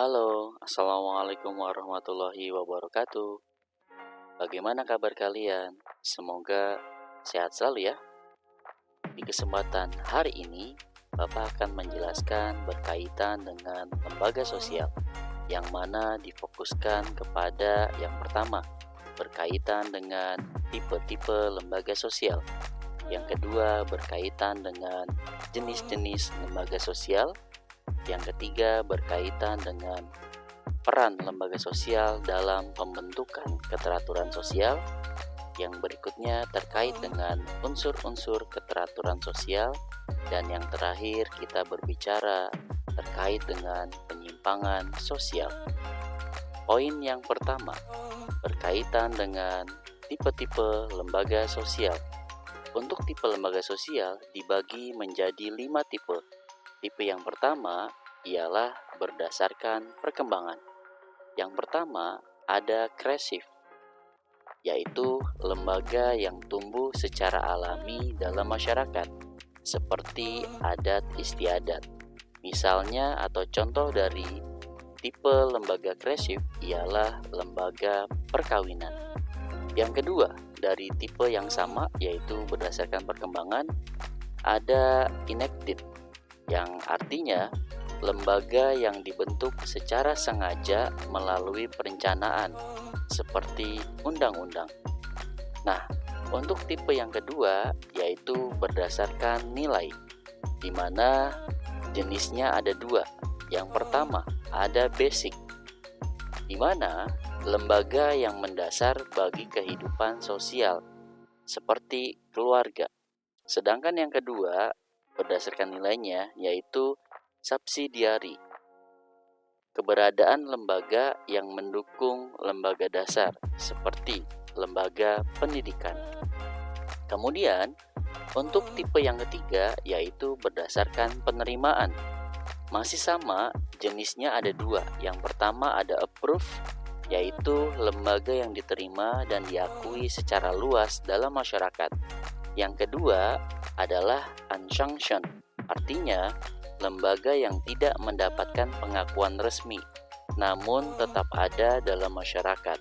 Halo, Assalamualaikum warahmatullahi wabarakatuh. Bagaimana kabar kalian? Semoga sehat selalu ya. Di kesempatan hari ini, Bapak akan menjelaskan berkaitan dengan lembaga sosial, yang mana difokuskan kepada yang pertama, berkaitan dengan tipe-tipe lembaga sosial. Yang kedua, berkaitan dengan jenis-jenis lembaga sosial. Yang ketiga, berkaitan dengan peran lembaga sosial dalam pembentukan keteraturan sosial. Yang berikutnya terkait dengan unsur-unsur keteraturan sosial. Dan yang terakhir kita berbicara terkait dengan penyimpangan sosial. Poin yang pertama berkaitan dengan tipe-tipe lembaga sosial. Untuk tipe lembaga sosial dibagi menjadi 5 tipe. Tipe yang pertama ialah berdasarkan perkembangan. Yang pertama ada kresif, yaitu lembaga yang tumbuh secara alami dalam masyarakat, seperti adat istiadat. Misalnya atau contoh dari tipe lembaga kresif ialah lembaga perkawinan. Yang kedua, dari tipe yang sama yaitu berdasarkan perkembangan, ada enacted, yang artinya lembaga yang dibentuk secara sengaja melalui perencanaan seperti undang-undang. Nah, untuk tipe yang kedua yaitu berdasarkan nilai, di mana jenisnya ada dua. Yang pertama ada basic, di mana lembaga yang mendasar bagi kehidupan sosial seperti keluarga. Sedangkan yang kedua berdasarkan nilainya yaitu subsidiary, keberadaan lembaga yang mendukung lembaga dasar seperti lembaga pendidikan. Kemudian untuk tipe yang ketiga yaitu berdasarkan penerimaan. Masih sama, jenisnya ada dua. Yang pertama ada approve, yaitu lembaga yang diterima dan diakui secara luas dalam masyarakat. Yang kedua adalah unsanctioned, artinya lembaga yang tidak mendapatkan pengakuan resmi, namun tetap ada dalam masyarakat.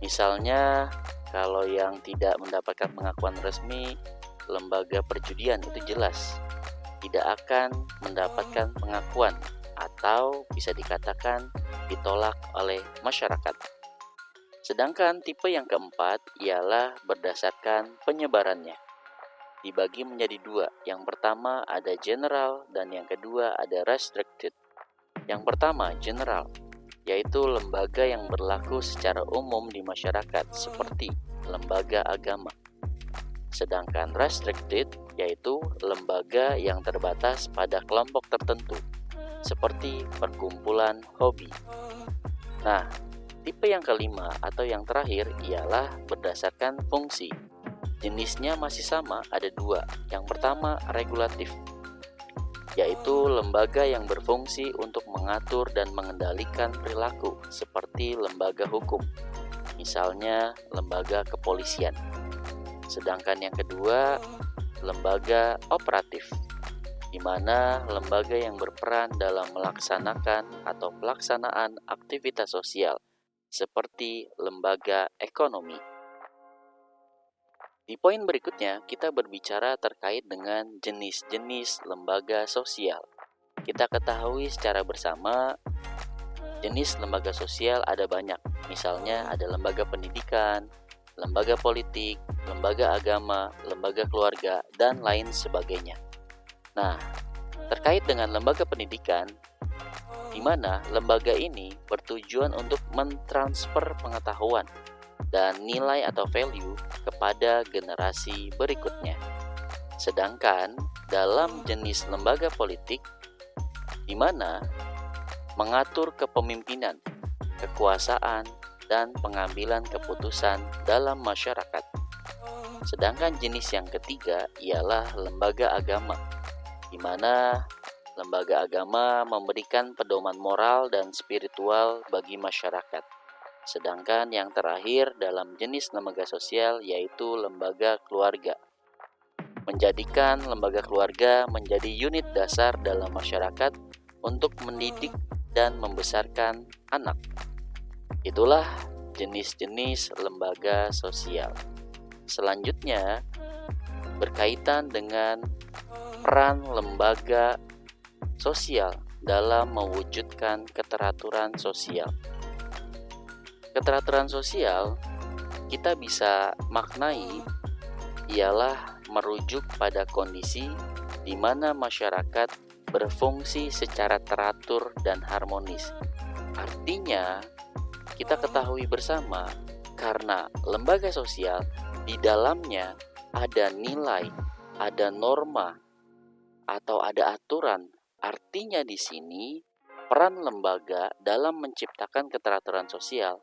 Misalnya, kalau yang tidak mendapatkan pengakuan resmi, lembaga perjudian itu jelas tidak akan mendapatkan pengakuan atau bisa dikatakan ditolak oleh masyarakat. Sedangkan tipe yang keempat ialah berdasarkan penyebarannya. Dibagi menjadi dua. Yang pertama ada general dan yang kedua ada restricted. Yang pertama general, yaitu lembaga yang berlaku secara umum di masyarakat seperti lembaga agama. Sedangkan restricted yaitu lembaga yang terbatas pada kelompok tertentu seperti perkumpulan hobi. Nah, tipe yang kelima atau yang terakhir ialah berdasarkan fungsi. Jenisnya masih sama, ada dua. Yang pertama regulatif, yaitu lembaga yang berfungsi untuk mengatur dan mengendalikan perilaku seperti lembaga hukum, misalnya lembaga kepolisian. Sedangkan yang kedua, lembaga operatif, di mana lembaga yang berperan dalam melaksanakan atau pelaksanaan aktivitas sosial, seperti lembaga ekonomi. Di poin berikutnya, kita berbicara terkait dengan jenis-jenis lembaga sosial. Kita ketahui secara bersama, jenis lembaga sosial ada banyak. Misalnya ada lembaga pendidikan, lembaga politik, lembaga agama, lembaga keluarga, dan lain sebagainya. Nah, terkait dengan lembaga pendidikan, di mana lembaga ini bertujuan untuk mentransfer pengetahuan dan nilai atau value kepada generasi berikutnya. Sedangkan dalam jenis lembaga politik, di mana mengatur kepemimpinan, kekuasaan, dan pengambilan keputusan dalam masyarakat. Sedangkan jenis yang ketiga ialah lembaga agama, di mana lembaga agama memberikan pedoman moral dan spiritual bagi masyarakat. Sedangkan yang terakhir dalam jenis lembaga sosial yaitu lembaga keluarga, menjadikan lembaga keluarga menjadi unit dasar dalam masyarakat untuk mendidik dan membesarkan anak. Itulah jenis-jenis lembaga sosial. Selanjutnya, berkaitan dengan peran lembaga sosial dalam mewujudkan keteraturan sosial. Keteraturan sosial kita bisa maknai ialah merujuk pada kondisi di mana masyarakat berfungsi secara teratur dan harmonis. Artinya, kita ketahui bersama karena lembaga sosial di dalamnya ada nilai, ada norma, atau ada aturan. Artinya di sini peran lembaga dalam menciptakan keteraturan sosial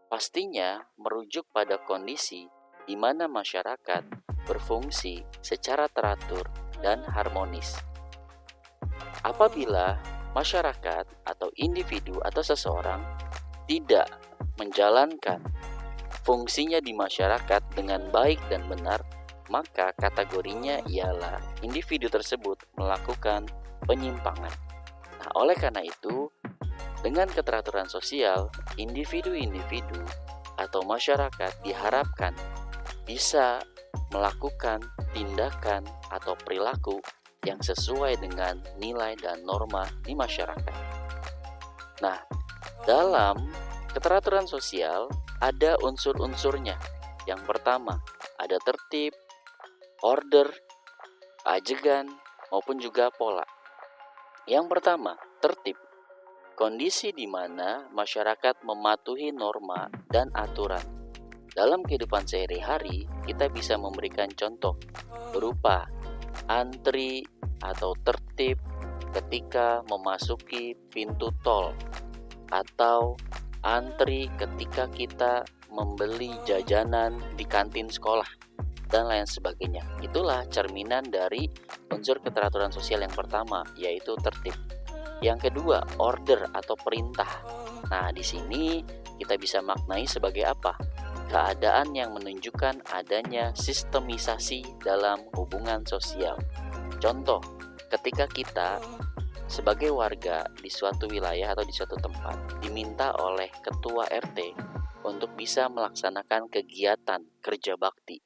pastinya merujuk pada kondisi di mana masyarakat berfungsi secara teratur dan harmonis. Apabila masyarakat atau individu atau seseorang tidak menjalankan fungsinya di masyarakat dengan baik dan benar, maka kategorinya ialah individu tersebut melakukan penyimpangan. Nah, oleh karena itu, dengan keteraturan sosial, individu-individu atau masyarakat diharapkan bisa melakukan tindakan atau perilaku yang sesuai dengan nilai dan norma di masyarakat. Nah, dalam keteraturan sosial ada unsur-unsurnya. Yang pertama, ada tertib, order, ajegan, maupun juga pola. Yang pertama, tertib. Kondisi di mana masyarakat mematuhi norma dan aturan. Dalam kehidupan sehari-hari, kita bisa memberikan contoh berupa antri atau tertib ketika memasuki pintu tol, atau antri ketika kita membeli jajanan di kantin sekolah, dan lain sebagainya. Itulah cerminan dari unsur keteraturan sosial yang pertama, yaitu tertib. Yang kedua, order atau perintah. Nah, di sini kita bisa maknai sebagai apa? Keadaan yang menunjukkan adanya sistemisasi dalam hubungan sosial. Contoh, ketika kita sebagai warga di suatu wilayah atau di suatu tempat diminta oleh ketua RT untuk bisa melaksanakan kegiatan kerja bakti.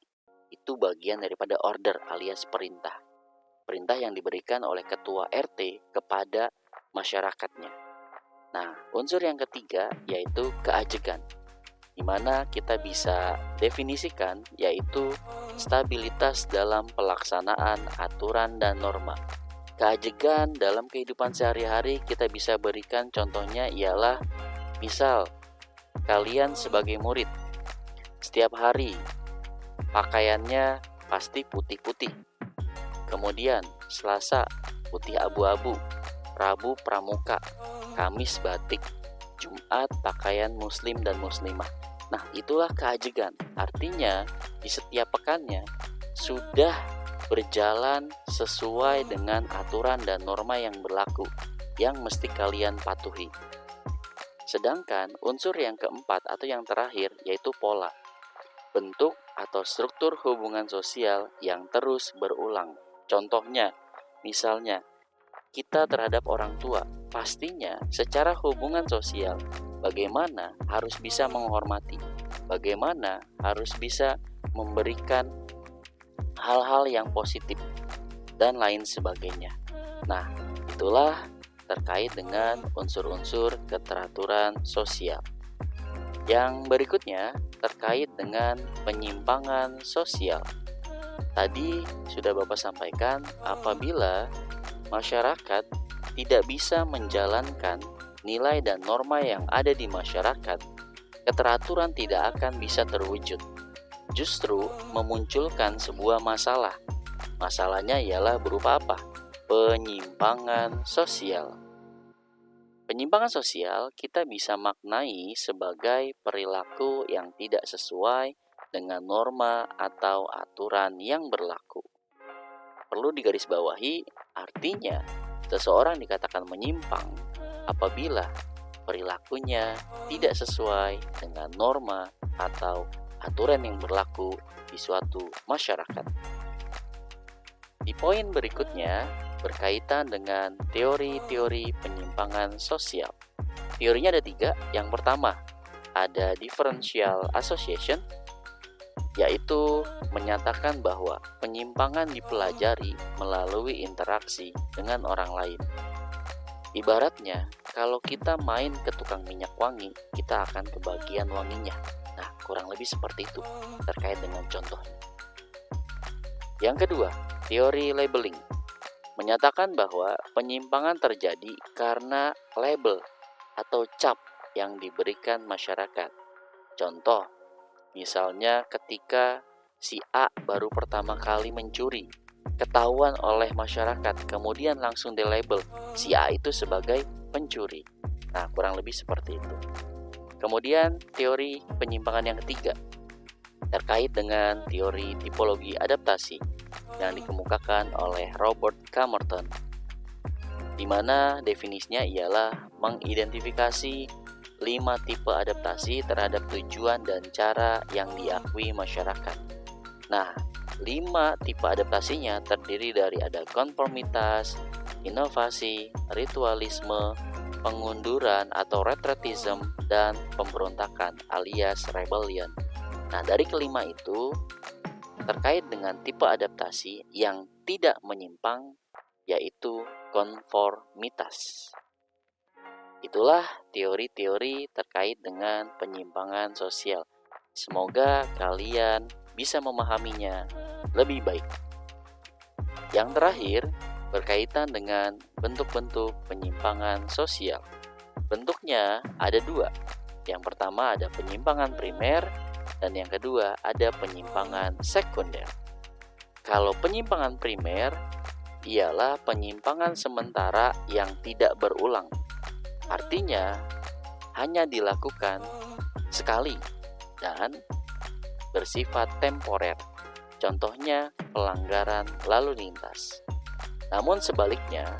Itu bagian daripada order alias perintah. Perintah yang diberikan oleh ketua RT kepada masyarakatnya. Nah, unsur yang ketiga yaitu keajegan, di mana kita bisa definisikan yaitu stabilitas dalam pelaksanaan aturan dan norma. Keajegan dalam kehidupan sehari-hari kita bisa berikan contohnya ialah misal kalian sebagai murid setiap hari pakaiannya pasti putih-putih. Kemudian Selasa putih abu-abu, Rabu pramuka, Kamis batik, Jumat pakaian muslim dan muslimah. Nah, itulah keajegan. Artinya di setiap pekannya sudah berjalan sesuai dengan aturan dan norma yang berlaku yang mesti kalian patuhi. Sedangkan unsur yang keempat atau yang terakhir yaitu pola. Bentuk atau struktur hubungan sosial yang terus berulang. Contohnya, misalnya kita terhadap orang tua, pastinya secara hubungan sosial bagaimana harus bisa menghormati, bagaimana harus bisa memberikan hal-hal yang positif dan lain sebagainya. Nah, itulah terkait dengan unsur-unsur keteraturan sosial. Yang berikutnya terkait dengan penyimpangan sosial. Tadi sudah Bapak sampaikan, apabila masyarakat tidak bisa menjalankan nilai dan norma yang ada di masyarakat, keteraturan tidak akan bisa terwujud. Justru memunculkan sebuah masalah. Masalahnya ialah berupa apa? Penyimpangan sosial. Penyimpangan sosial kita bisa maknai sebagai perilaku yang tidak sesuai dengan norma atau aturan yang berlaku. Perlu digarisbawahi, artinya seseorang dikatakan menyimpang apabila perilakunya tidak sesuai dengan norma atau aturan yang berlaku di suatu masyarakat. Di poin berikutnya, berkaitan dengan teori-teori penyimpangan sosial. Teorinya ada 3. Yang pertama, ada differential association, yaitu menyatakan bahwa penyimpangan dipelajari melalui interaksi dengan orang lain. Ibaratnya, kalau kita main ke tukang minyak wangi, kita akan kebagian wanginya. Nah, kurang lebih seperti itu terkait dengan contohnya. Yang kedua, teori labeling menyatakan bahwa penyimpangan terjadi karena label atau cap yang diberikan masyarakat. Contoh, misalnya ketika si A baru pertama kali mencuri, ketahuan oleh masyarakat, kemudian langsung dilabel si A itu sebagai pencuri. Nah, kurang lebih seperti itu. Kemudian teori penyimpangan yang ketiga terkait dengan teori tipologi adaptasi yang dikemukakan oleh Robert Camerton, di mana definisinya ialah mengidentifikasi 5 tipe adaptasi terhadap tujuan dan cara yang diakui masyarakat. Nah, 5 tipe adaptasinya terdiri dari ada konformitas, inovasi, ritualisme, pengunduran atau retretism, dan pemberontakan alias rebellion. Nah, dari kelima itu terkait dengan tipe adaptasi yang tidak menyimpang, yaitu konformitas. Itulah teori-teori terkait dengan penyimpangan sosial. Semoga kalian bisa memahaminya lebih baik. Yang terakhir, berkaitan dengan bentuk-bentuk penyimpangan sosial. Bentuknya ada 2. Yang pertama ada penyimpangan primer, dan yang kedua ada penyimpangan sekunder. Kalau penyimpangan primer ialah penyimpangan sementara yang tidak berulang. Artinya hanya dilakukan sekali dan bersifat temporer. Contohnya pelanggaran lalu lintas. Namun sebaliknya,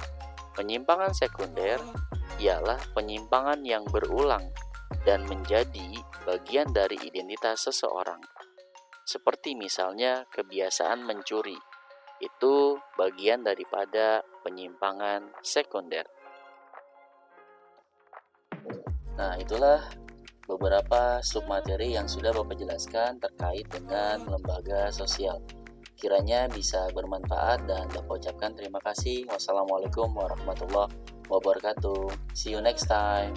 penyimpangan sekunder ialah penyimpangan yang berulang dan menjadi bagian dari identitas seseorang. Seperti misalnya kebiasaan mencuri, itu bagian daripada penyimpangan sekunder. Nah, itulah beberapa submateri yang sudah Bapak jelaskan terkait dengan lembaga sosial. Kiranya bisa bermanfaat dan Bapak ucapkan terima kasih. Wassalamualaikum warahmatullahi wabarakatuh. See you next time.